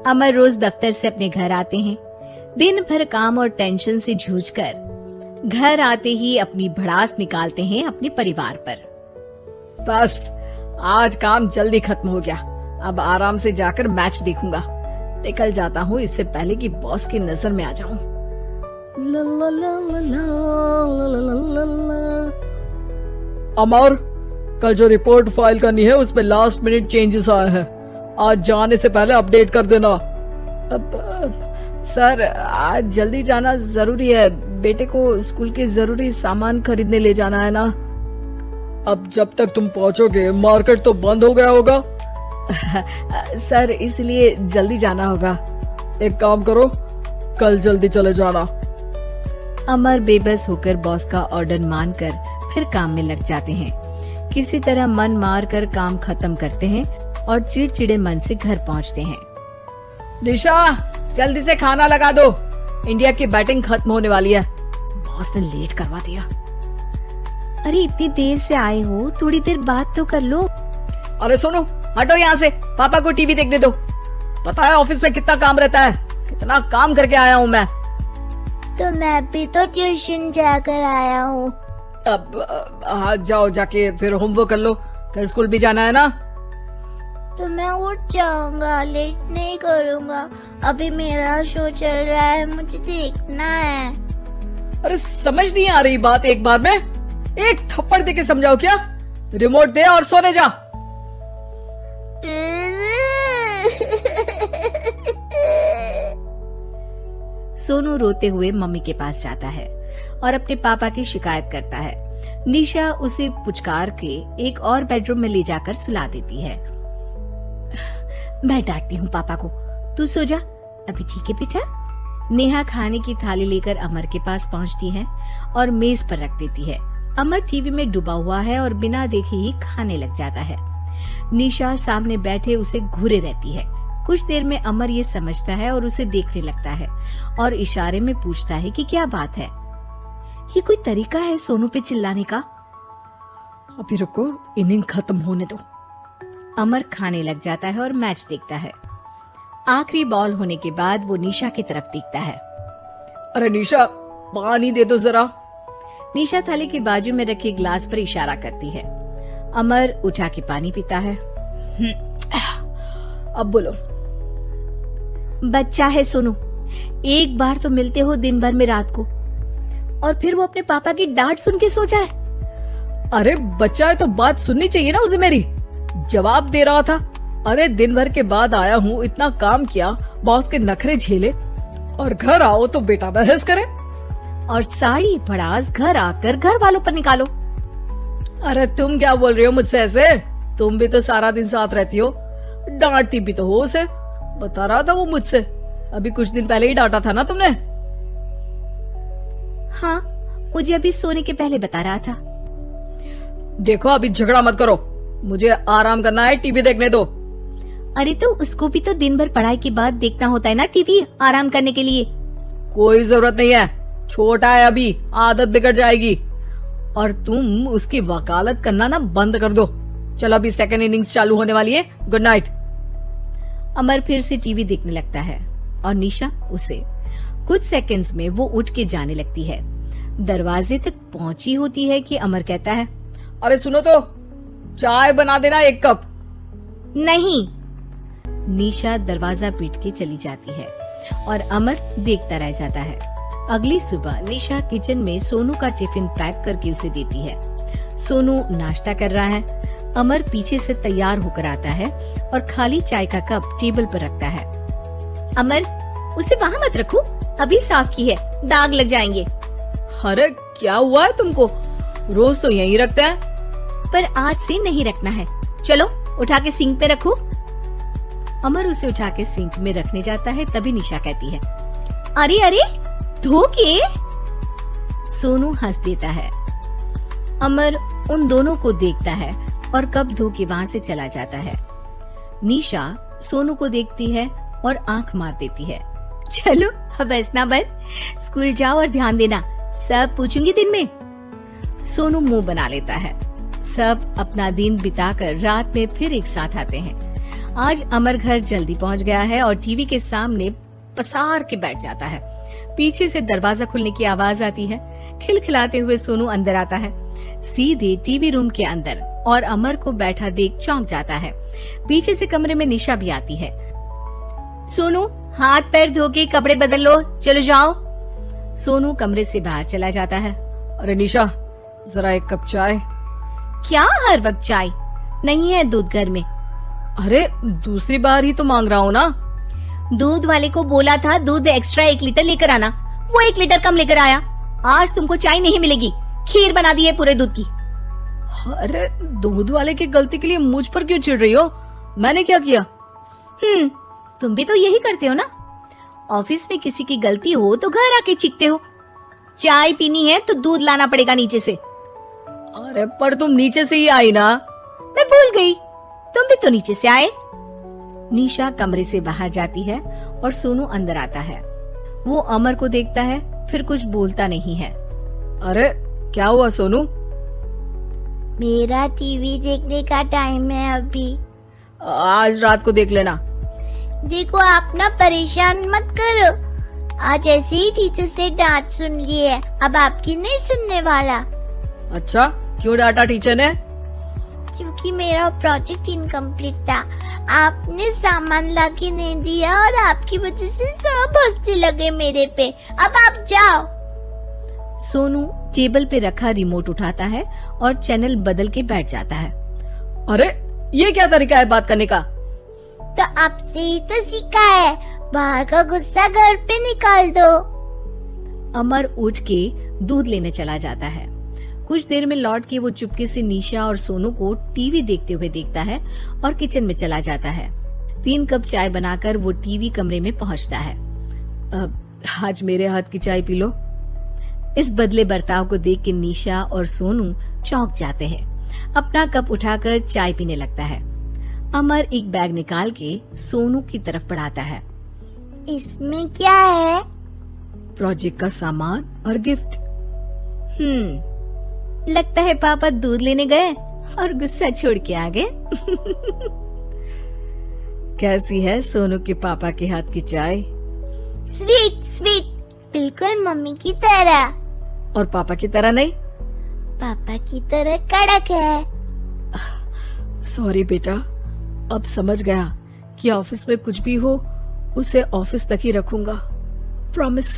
अमर रोज दफ्तर से अपने घर आते हैं। दिन भर काम और टेंशन से जूझकर घर आते ही अपनी भड़ास निकालते हैं अपने परिवार पर। बस आज काम जल्दी खत्म हो गया, अब आराम से जाकर मैच देखूंगा। निकल जाता हूँ इससे पहले कि बॉस की नजर में आ जाऊं। अमर, कल जो रिपोर्ट फाइल करनी है उसमें लास्ट मिनट चेंजेस आए हैं, आज जाने से पहले अपडेट कर देना। सर आज जल्दी जाना जरूरी है, बेटे को स्कूल के जरूरी सामान खरीदने ले जाना है ना। अब जब तक तुम पहुंचोगे मार्केट तो बंद हो गया होगा। सर इसलिए जल्दी जाना होगा। एक काम करो, कल जल्दी चले जाना। अमर बेबस होकर बॉस का ऑर्डर मानकर फिर काम में लग जाते हैं। किसी तरह मन मार कर काम खत्म करते हैं और चिड़चिड़े मन से घर पहुंचते हैं। निशा जल्दी से खाना लगा दो, इंडिया की बैटिंग खत्म होने वाली है। बॉस ने लेट करवा दिया। अरे इतनी देर से आए हो, थोड़ी देर बात तो कर लो। अरे सुनो, हटो यहाँ से, पापा को टीवी देखने दो। पता है ऑफिस में कितना काम रहता है, कितना काम करके आया हूँ मैं। तो मैं भी तो ट्यूशन जाकर आया हूँ। अब हाँ जाओ, जाके फिर होमवर्क कर लो, कल स्कूल भी जाना है ना। तो मैं उठ जाऊंगा, लेट नहीं करूँगा। अभी मेरा शो चल रहा है, मुझे देखना है। अरे समझ नहीं आ रही बात, एक बार में एक थप्पड़ दे के समझाओ क्या। रिमोट दे और सोने जा। सोनू रोते हुए मम्मी के पास जाता है और अपने पापा की शिकायत करता है। निशा उसे पुचकार के एक और बेडरूम में ले जाकर सुला देती है। मैं डांटती हूँ पापा को, तू सो जा। अभी ठीक है बेटा। नेहा खाने की थाली लेकर अमर के पास पहुँचती है और मेज पर रख देती है। अमर टीवी में डूबा हुआ है और बिना देखे ही खाने लग जाता है। निशा सामने बैठे उसे घूरे रहती है। कुछ देर में अमर ये समझता है और उसे देखने लगता है और इशारे में पूछता है कि क्या बात है। ये कोई तरीका है सोनू पे चिल्लाने का? अभी रुको, इनिंग खत्म होने दो। अमर खाने लग जाता है और मैच देखता है। आखिरी बॉल होने के बाद वो निशा की तरफ देखता है। अरे निशा पानी दे दो जरा। निशा थाली के बाजू में रखे ग्लास पर इशारा करती है। अमर उठा के पानी पीता है। अब बोलो। बच्चा है सोनू, एक बार तो मिलते हो दिन भर में रात को, और फिर वो अपने पापा की डांट सुन के सो जाए। अरे बच्चा है तो बात सुननी चाहिए ना उसे मेरी। जवाब दे रहा था। अरे दिन भर के बाद आया हूँ, इतना काम किया, बॉस के नखरे झेले, और घर आओ तो बेटा बहस करे और सारी भड़ास घर आकर घर वालों पर निकालो। अरे तुम क्या बोल रही हो मुझसे ऐसे? तुम भी तो सारा दिन साथ रहती हो, डांटती भी तो हो उसे। बता रहा था वो मुझसे, अभी कुछ दिन पहले ही डांटा था ना तुमने। हाँ, मुझे अभी सोने के पहले बता रहा था। देखो अभी झगड़ा मत करो, मुझे आराम करना है, टीवी देखने दो। अरे तो उसको भी तो दिन भर पढ़ाई के बाद देखना होता है ना टीवी, आराम करने के लिए। कोई जरूरत नहीं है, छोटा है अभी, आदत बिगड़ जाएगी। और तुम उसकी वकालत करना ना बंद कर दो। चलो अभी सेकंड इनिंग्स चालू होने वाली है, गुड नाइट। अमर फिर से टीवी देखने लगता है और निशा उसे। कुछ सेकंड्स में वो उठ के जाने लगती है। दरवाजे तक पहुंची होती है कि अमर कहता है, अरे सुनो तो, चाय बना देना 1 कप। नहीं। निशा दरवाजा पीट के चली जाती है और अमर देखता रह जाता है। अगली सुबह निशा किचन में सोनू का टिफिन पैक करके उसे देती है। सोनू नाश्ता कर रहा है। अमर पीछे से तैयार होकर आता है और खाली चाय का कप टेबल पर रखता है। अमर, उसे वहाँ मत रखो, अभी साफ की है, दाग लग जाएंगे। अरे क्या हुआ है तुमको? रोज तो यहीं रखते हैं। पर आज से नहीं रखना है। चलो उठा के सिंक पे रखो। अमर उसे उठा के सिंक में रखने जाता है, तभी निशा कहती है, अरे अरे धो के। सोनू हंस देता है। अमर उन दोनों को देखता है और कप धो के वहाँ से चला जाता है। निशा सोनू को देखती है और आंख मार देती है। चलो अब हंसना बंद, स्कूल जाओ और ध्यान देना, सब पूछूंगी दिन में। सोनू मुंह बना लेता है। सब अपना दिन बिताकर रात में फिर एक साथ आते हैं। आज अमर घर जल्दी पहुंच गया है और टीवी के सामने पसार के बैठ जाता है। पीछे से दरवाजा खुलने की आवाज आती है। खिलखिलाते हुए सोनू अंदर आता है, सीधे टीवी रूम के अंदर, और अमर को बैठा देख चौंक जाता है। पीछे से कमरे में निशा भी आती है। सोनू, हाथ पैर धो के कपड़े बदल लो, चलो जाओ। सोनू कमरे से बाहर चला जाता है। अरे निशा, जरा एक कप चाय। क्या हर वक्त चाय? नहीं है दूध घर में। अरे दूसरी बार ही तो मांग रहा हूँ ना। दूध वाले को बोला था दूध एक्स्ट्रा 1 लीटर लेकर आना, वो 1 लीटर कम लेकर आया। आज तुमको चाय नहीं मिलेगी, खीर बना दी है पूरे दूध की। अरे दूध वाले की गलती के लिए मुझ पर क्यों चिढ़ रही हो? मैंने क्या किया? तुम भी तो यही करते हो ना। ऑफिस में किसी की गलती हो तो घर आके चीखते हो। चाय पीनी है तो दूध लाना पड़ेगा नीचे से। अरे पर तुम नीचे से ही आई ना। मैं भूल गई, तुम भी तो नीचे से आए। निशा कमरे से बाहर जाती है और सोनू अंदर आता है। वो अमर को देखता है, फिर कुछ बोलता नहीं है। अरे क्या हुआ सोनू? मेरा टीवी देखने का टाइम है अभी। आज रात को देख लेना। देखो, आप ना परेशान मत करो। आज ऐसे ही टीचर से डांट सुन ली है, अब आपकी नहीं सुनने वाला। अच्छा, क्यों डांटा टीचर ने? क्योंकि मेरा प्रोजेक्ट इनकम्प्लीट था। आपने सामान लाके नहीं दिया और आपकी वजह से सब हंसने लगे मेरे पे। अब आप जाओ। सोनू टेबल पे रखा रिमोट उठाता है और चैनल बदल के बैठ जाता है। अरे ये क्या तरीका है बात करने का? तो आपसे ही तो सीखा है। बाहर का गुस्सा घर पे निकाल दो। अमर उठ के दूध लेने चला जाता है। कुछ देर में लौट के वो चुपके से निशा और सोनू को टीवी देखते हुए देखता है और किचन में चला जाता है। 3 कप चाय बनाकर वो टीवी कमरे में पहुंचता है। आज मेरे हाथ की चाय पी लो। इस बदले बर्ताव को देख के निशा और सोनू चौंक जाते हैं। अपना कप उठाकर चाय पीने लगता है। अमर एक बैग निकाल के सोनू की तरफ बढ़ाता है। इसमें क्या है? प्रोजेक्ट का सामान और गिफ्ट। लगता है पापा दूध लेने गए और गुस्सा छोड़ के आ गए। कैसी है सोनू के पापा के हाथ की चाय? स्वीट स्वीट, बिल्कुल मम्मी की तरह। और पापा की तरह नहीं? पापा की तरह कड़क है। सॉरी बेटा, अब समझ गया कि ऑफिस में कुछ भी हो उसे ऑफिस तक ही रखूंगा। प्रॉमिस।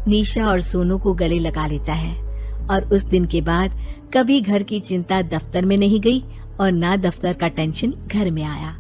निशा और सोनू को गले लगा लेता है और उस दिन के बाद कभी घर की चिंता दफ्तर में नहीं गई और ना दफ्तर का टेंशन घर में आया।